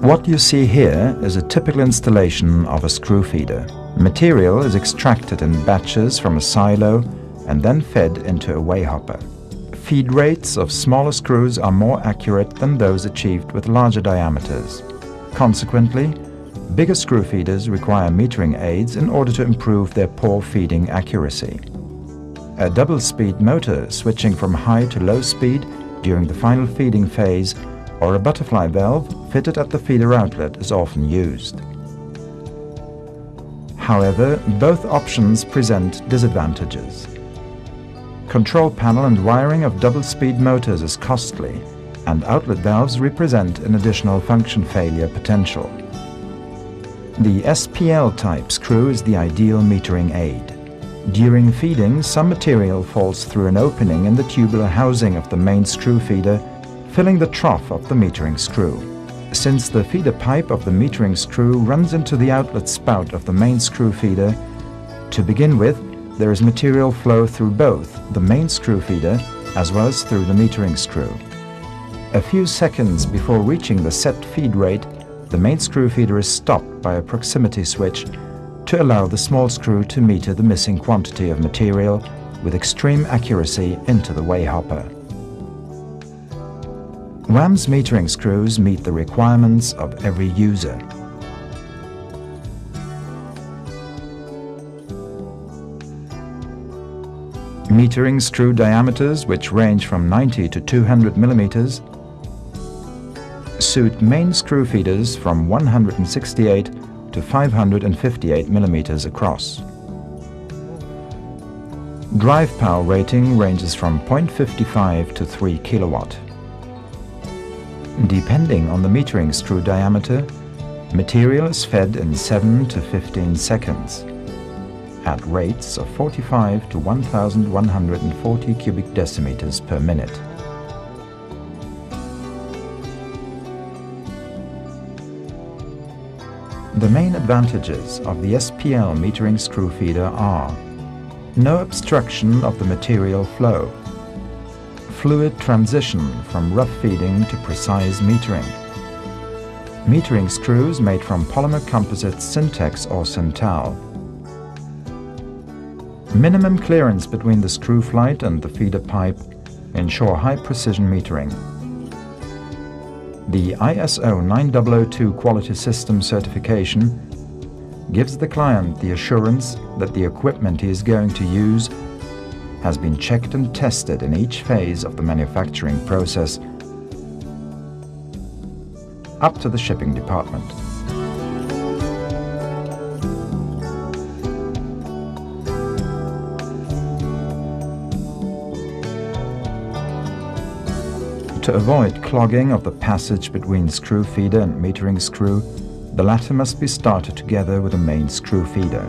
What you see here is a typical installation of a screw feeder. Material is extracted in batches from a silo and then fed into a weigh hopper. Feed rates of smaller screws are more accurate than those achieved with larger diameters. Consequently, bigger screw feeders require metering aids in order to improve their pore feeding accuracy. A double-speed motor switching from high to low speed during the final feeding phase or a butterfly valve fitted at the feeder outlet is often used. However, both options present disadvantages. Control panel and wiring of double-speed motors is costly, and outlet valves represent an additional function failure potential. The SPL type screw is the ideal metering aid. During feeding, some material falls through an opening in the tubular housing of the main screw feeder, filling the trough of the metering screw. Since the feeder pipe of the metering screw runs into the outlet spout of the main screw feeder, to begin with, there is material flow through both the main screw feeder as well as through the metering screw. A few seconds before reaching the set feed rate, the main screw feeder is stopped by a proximity switch to allow the small screw to meter the missing quantity of material with extreme accuracy into the weigh hopper. WAM's metering screws meet the requirements of every user. Metering screw diameters, which range from 90 to 200 millimeters, suit main screw feeders from 168 to 558 millimeters across. Drive power rating ranges from 0.55 to 3 kilowatt. Depending on the metering screw diameter, material is fed in 7 to 15 seconds at rates of 45 to 1,140 cubic decimeters per minute. The main advantages of the SPL metering screw feeder are no obstruction of the material flow, fluid transition from rough feeding to precise metering, metering screws made from polymer composites Syntex or Syntal, minimum clearance between the screw flight and the feeder pipe ensure high precision metering. The ISO 9002 quality system certification gives the client the assurance that the equipment he is going to use has been checked and tested in each phase of the manufacturing process up to the shipping department. To avoid clogging of the passage between screw feeder and metering screw, the latter must be started together with the main screw feeder.